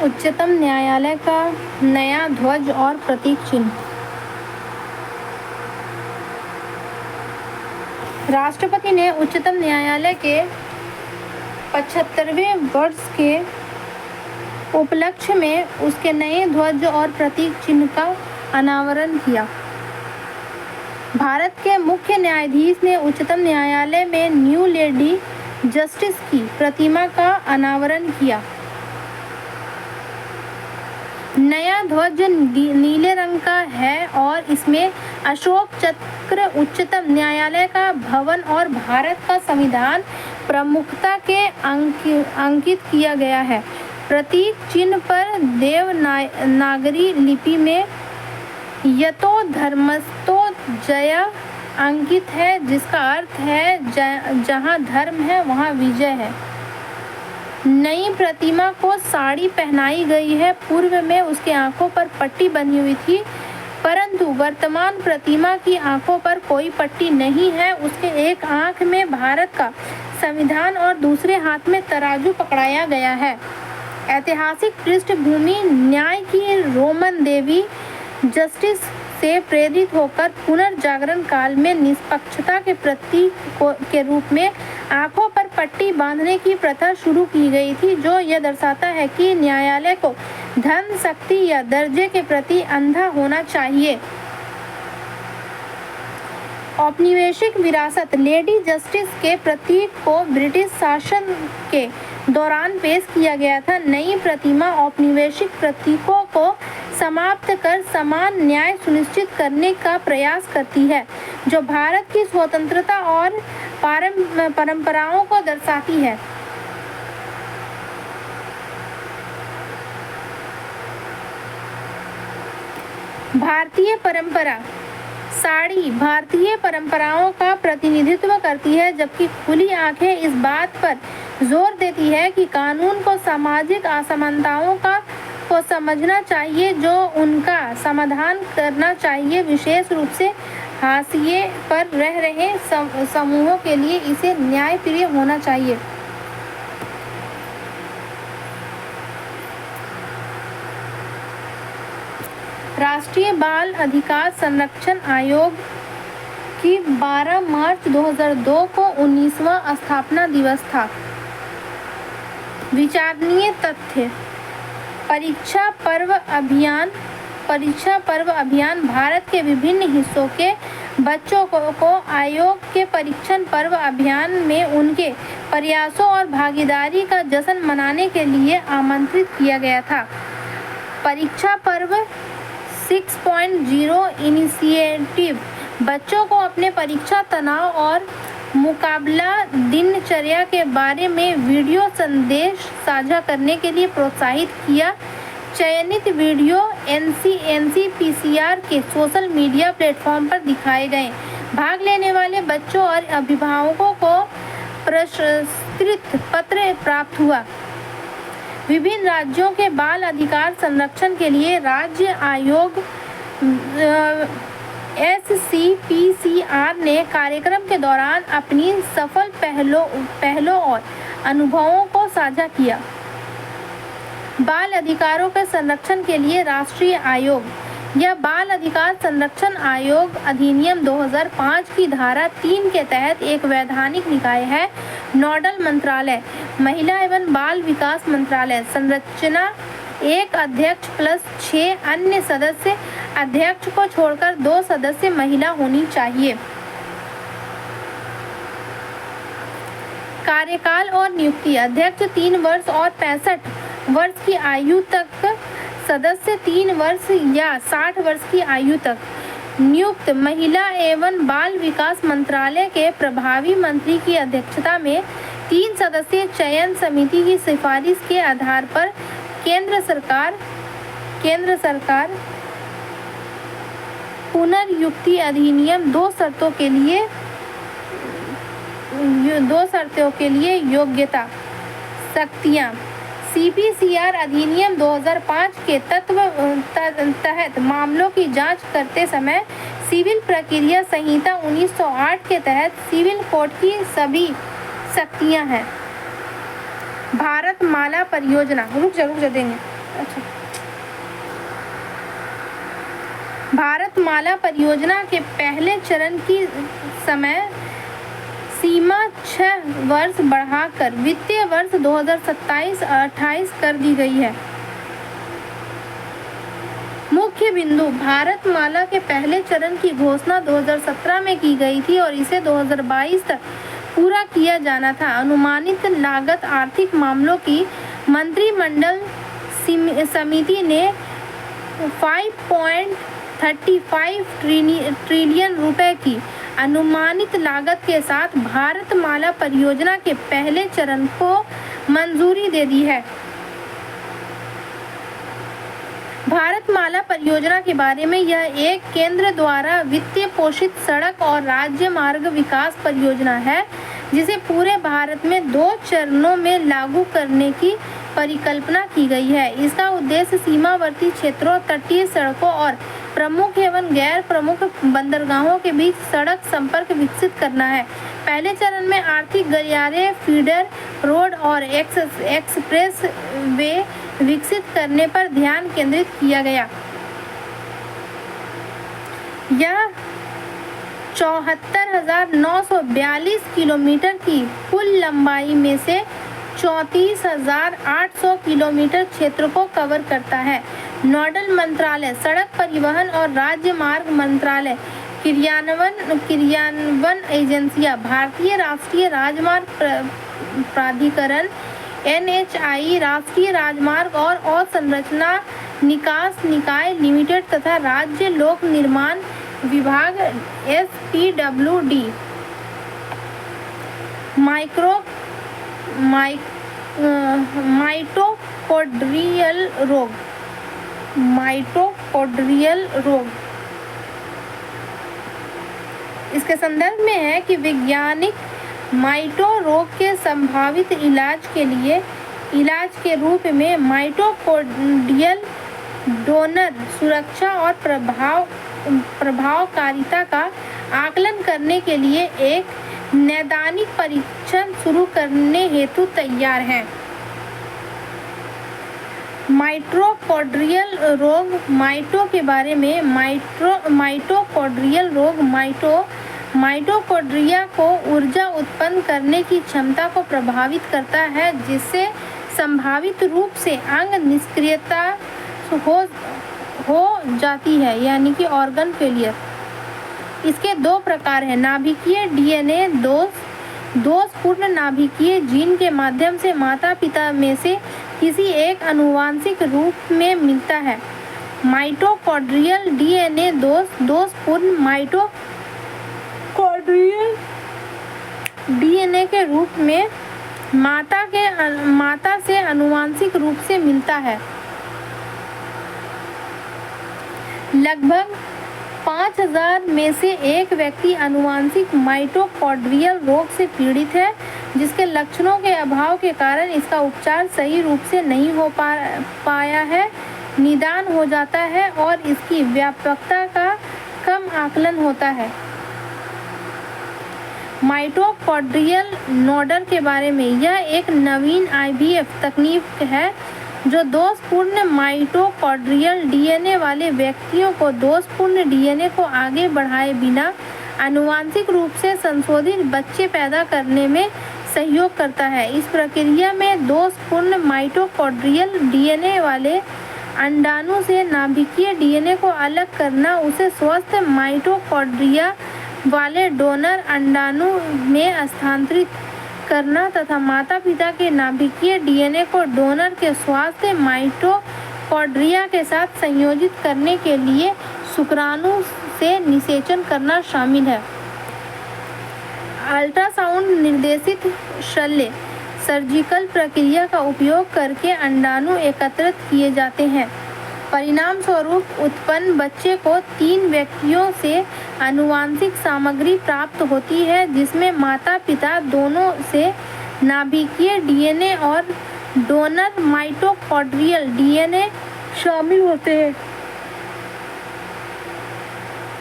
उच्चतम न्यायालय का नया ध्वज और प्रतीक चिन्ह। राष्ट्रपति ने उच्चतम न्यायालय के 75वें वर्ष के उपलक्ष्य में उसके नए ध्वज और प्रतीक चिन्ह का अनावरण किया। भारत के मुख्य न्यायाधीश ने उच्चतम न्यायालय में न्यू लेडी जस्टिस की प्रतिमा का अनावरण किया। नया ध्वज नीले रंग का है और इसमें अशोक चक्र, उच्चतम न्यायालय का भवन और भारत का संविधान प्रमुखता के अंकित किया गया है। प्रतीक चिन्ह पर देवनागरी लिपि में यतो धर्मस्तो जय अंकित है, जिसका अर्थ है जहाँ धर्म है वहाँ विजय है। नई प्रतिमा को साड़ी पहनाई गई है। पूर्व में उसकी आंखों पर पट्टी बंधी हुई थी, परंतु वर्तमान प्रतिमा की आंखों पर कोई पट्टी नहीं है। उसके एक आंख में भारत का संविधान और दूसरे हाथ में तराजू पकड़ाया गया है। ऐतिहासिक पृष्ठभूमि न्याय की रोमन देवी जस्टिस से प्रेरित होकर पुनर्जागरण काल में निष्पक्षता के प्रतीक के रूप में आंखों पर पट्टी बांधने की प्रथा शुरू की गई थी, जो यह दर्शाता है कि न्यायालय को धन, शक्ति या दर्जे के प्रति अंधा होना चाहिए। औपनिवेशिक विरासत लेडी जस्टिस के प्रतीक को ब्रिटिश शासन के दौरान पेश किया गया था। नई प्रतिमा औपनिवेशिक प्रतीकों को समाप्त कर समान न्याय सुनिश्चित करने का प्रयास करती है, जो भारत की स्वतंत्रता और परंपराओं को दर्शाती है। भारतीय परंपरा। साड़ी भारतीय परंपराओं का प्रतिनिधित्व करती है, जबकि खुली आंखें इस बात पर जोर देती है कि कानून को सामाजिक असमानताओं को समझना चाहिए, जो उनका समाधान करना चाहिए। विशेष रूप से हाशिए पर रह रहे समूहों के लिए इसे न्यायप्रिय होना चाहिए। राष्ट्रीय बाल अधिकार संरक्षण आयोग की 12 मार्च 2002 को 19वां स्थापना दिवस था। विचारणीय तथ्य। परीक्षा पर्व अभियान भारत के विभिन्न हिस्सों के बच्चों को आयोग के परीक्षण पर्व अभियान में उनके प्रयासों और भागीदारी का जश्न मनाने के लिए आमंत्रित किया गया था। परीक्षा पर्व 6.0 इनिशिएटिव बच्चों को अपने परीक्षा तनाव और मुकाबला दिनचर्या के बारे में वीडियो संदेश साझा करने के लिए प्रोत्साहित किया। चयनित वीडियो NCPCR के सोशल मीडिया प्लेटफॉर्म पर दिखाए गए। भाग लेने वाले बच्चों और अभिभावकों को पुरस्कृत पत्र प्राप्त हुआ। विभिन्न राज्यों के बाल अधिकार संरक्षण के लिए राज्य आयोग SCPCR ने कार्यक्रम के दौरान अपनी सफल पहलों और अनुभवों को साझा किया। बाल अधिकारों के संरक्षण के लिए राष्ट्रीय आयोग। यह बाल अधिकार संरक्षण आयोग अधिनियम 2005 की धारा 3 के तहत एक वैधानिक निकाय है। नोडल मंत्रालय महिला एवं बाल विकास मंत्रालय। संरचना 1 अध्यक्ष प्लस 6 अन्य सदस्य। अध्यक्ष को छोड़कर 2 सदस्य महिला होनी चाहिए। कार्यकाल और नियुक्ति। अध्यक्ष 3 वर्ष और 65 वर्ष की आयु तक, सदस्य 3 वर्ष या 60 वर्ष की आयु तक। नियुक्त महिला एवं बाल विकास मंत्रालय के प्रभावी मंत्री की अध्यक्षता में 3 सदस्यीय चयन समिति की सिफारिश के आधार पर केंद्र सरकार पुनर्नियुक्ति अधिनियम 2 शर्तों के लिए योग्यता। शक्तियाँ। CPCR अधिनियम 2005 के तहत मामलों की जांच करते समय सिविल प्रक्रिया संहिता 1908 के तहत सिविल कोड की सभी शक्तियां हैं। भारत माला परियोजना। रुक जा देंगे। भारतमाला परियोजना के पहले चरण की समय सीमा 6 वर्ष बढ़ाकर वित्तीय वर्ष 2027-28 कर दी गई है। मुख्य बिंदु: भारतमाला के पहले चरण की घोषणा 2017 में की गई थी और इसे 2022 तक पूरा किया जाना था। अनुमानित लागत: आर्थिक मामलों की मंत्रिमंडल समिति ने 5.35 ट्रिलियन रुपए की अनुमानित लागत के साथ भारतमाला परियोजना के पहले चरण को मंजूरी दे दी है। भारतमाला परियोजना के बारे में: यह एक केंद्र द्वारा वित्तीय पोषित सड़क और राज्य मार्ग विकास परियोजना है जिसे पूरे भारत में 2 चरणों में लागू करने की परिकल्पना की गई है। इसका उद्देश्य सीमावर्ती क्षेत्रों, तटीय सड़कों और प्रमुख एवं गैर प्रमुख बंदरगाहों के बीच सड़क संपर्क विकसित करना है। पहले चरण में आर्थिक गलियारे, फीडर रोड और एक्सप्रेस वे विकसित करने पर ध्यान केंद्रित किया गया। यह 74,942 किलोमीटर की कुल लंबाई में से 34,800 किलोमीटर क्षेत्र को कवर करता है। नोडल मंत्रालय: सड़क परिवहन और राज्य मार्ग मंत्रालय। क्रियान्वयन एजेंसियां: भारतीय राष्ट्रीय राजमार्ग प्राधिकरण NHAI, राष्ट्रीय राजमार्ग और अवसंरचना विकास निकाय लिमिटेड तथा राज्य लोक निर्माण विभाग SPWD। माइटोकॉन्ड्रियल रोग इसके संदर्भ में है कि वैज्ञानिक माइटो रोग के संभावित इलाज के रूप में माइटोकॉन्ड्रियल डोनर सुरक्षा और प्रभावकारिता का आकलन करने के लिए एक नैदानिक परीक्षण शुरू करने हेतु तैयार हैं। माइटोकॉन्ड्रियल रोग: माइटो के बारे में: माइटोकॉन्ड्रियल रोग माइटोकॉन्ड्रिया को ऊर्जा उत्पन्न करने की क्षमता को प्रभावित करता है जिससे संभावित रूप से अंग निष्क्रियता हो जाती है, यानी कि ऑर्गन फेलियर। इसके 2 प्रकार हैं: नाभिकीय DNA दोषपूर्ण नाभिकीय जीन के माध्यम से माता पिता में से किसी एक आनुवंशिक रूप में मिलता है। माइटोकॉन्ड्रियल DNA दोषपूर्ण माइटोकॉन्ड्रियल DNA के रूप में माता से आनुवंशिक रूप से मिलता है। लगभग 5,000 में से एक व्यक्ति आनुवंशिक माइटोकॉन्ड्रियल रोग से पीड़ित है जिसके लक्षणों के अभाव के कारण इसका उपचार सही रूप से नहीं हो पाया है, निदान हो जाता है और इसकी व्यापकता का कम आकलन होता है। माइटोकॉन्ड्रियल नोडर के बारे में: यह एक नवीन IVF तकनीक है जो दोषपूर्ण माइटोकॉन्ड्रियल DNA वाले व्यक्तियों को दोषपूर्ण DNA को आगे बढ़ाए बिना आनुवंशिक रूप से संशोधित बच्चे पैदा करने में सहयोग करता है। इस प्रक्रिया में दोषपूर्ण माइटोकॉन्ड्रियल DNA वाले अंडाणु से नाभिकीय DNA को अलग करना, उसे स्वस्थ माइटोकॉन्ड्रिया वाले डोनर अंडाणु में स्थानांतरित करना तथा माता पिता के नाभिकीय DNA को डोनर के स्वस्थ माइटोकॉन्ड्रिया के साथ संयोजित करने के लिए शुक्राणु से निषेचन करना शामिल है। अल्ट्रासाउंड निर्देशित शल्य सर्जिकल प्रक्रिया का उपयोग करके अंडाणु एकत्रित किए जाते हैं। परिणाम स्वरूप उत्पन्न बच्चे को 3 व्यक्तियों से आनुवंशिक सामग्री प्राप्त होती है जिसमें माता पिता दोनों से नाभिकीय DNA और डोनर माइटोकॉन्ड्रियल DNA शामिल होते हैं,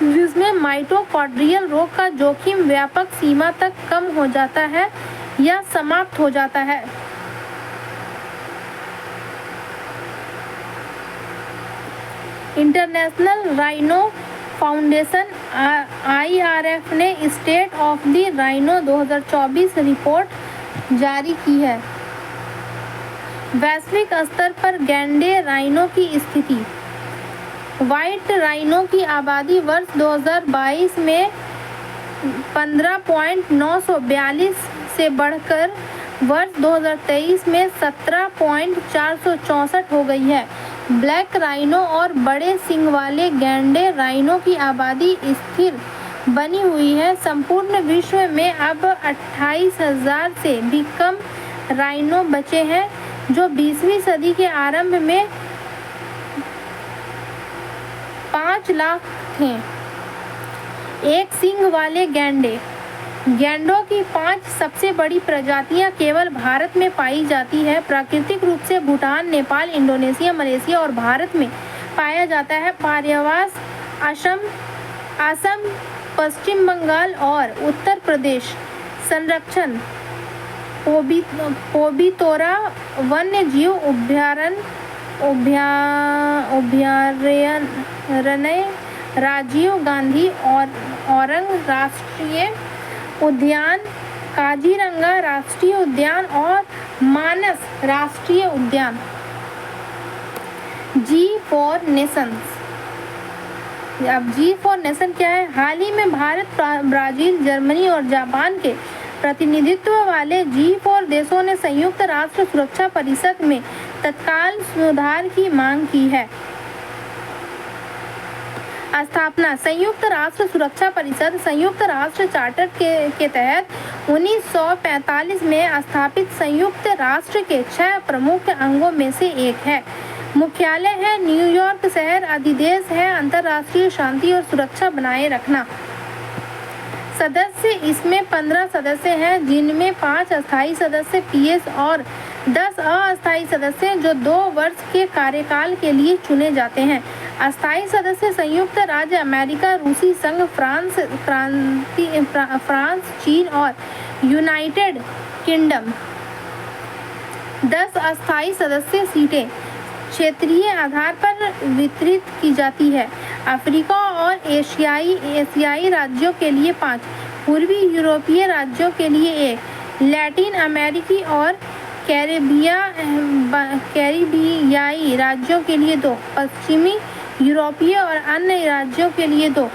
जिसमें माइटोकॉन्ड्रियल रोग का जोखिम व्यापक सीमा तक कम हो जाता है या समाप्त हो जाता है। इंटरनेशनल राइनो फाउंडेशन IRF ने state of the rhino 2024 report जारी की है। वैश्विक स्तर पर गैंडे राइनो की स्थिति। व्हाइट राइनो की आबादी वर्ष 2022 में 15.942 से बढ़कर वर्ष 2023 में 17.464 हो गई है। ब्लैक राइनो और बड़े सींग वाले गैंडे राइनो की आबादी स्थिर बनी हुई है। संपूर्ण विश्व में अब 28,000 से भी कम राइनो बचे हैं, जो 20वीं सदी के आरंभ में 5 लाख थे। एक सींग वाले गैंडे। गैंडों की 5 सबसे बड़ी प्रजातियां केवल भारत में पाई जाती है। प्राकृतिक रूप से भूटान, नेपाल, इंडोनेशिया, मलेशिया और भारत में पाया जाता है। पर्यावास असम, पश्चिम बंगाल और उत्तर प्रदेश। संरक्षण पोबितोरा वन्य जीव अभयारण्य, राजीव गांधी औरंग राष्ट्रीय उद्यान, काजीरंगा राष्ट्रीय उद्यान और मानस राष्ट्रीय उद्यान। G4 Nations. अब G4 नेशन क्या है? हाल ही में भारत, ब्राजील, जर्मनी और जापान के प्रतिनिधित्व वाले G4 देशों ने संयुक्त राष्ट्र सुरक्षा परिषद में तत्काल सुधार की मांग की है। स्थापना। संयुक्त राष्ट्र सुरक्षा परिषद संयुक्त राष्ट्र चार्टर के तहत 1945 में स्थापित संयुक्त राष्ट्र के 6 प्रमुख अंगों में से एक है। मुख्यालय है न्यूयॉर्क शहर। अधिदेश है अंतर्राष्ट्रीय शांति और सुरक्षा बनाए रखना। सदस्य इसमें 15 सदस्य हैं, जिनमें 5 अस्थायी सदस्य PS और 10 अस्थायी सदस्य जो 2 वर्ष के कार्यकाल के लिए चुने जाते हैं। अस्थायी सदस्य संयुक्त राज्य अमेरिका, रूसी संघ, फ्रांस, चीन और यूनाइटेड किंगडम। 10 अस्थायी सदस्य सीटें क्षेत्रीय आधार पर वितरित की जाती है। अफ्रीका और एशियाई राज्यों के लिए 5, पूर्वी यूरोपीय राज्यों के लिए 1, लैटिन अमेरिकी और कैरिबियाई राज्यों के लिए 2, पश्चिमी यूरोपीय और अन्य राज्यों के लिए 2,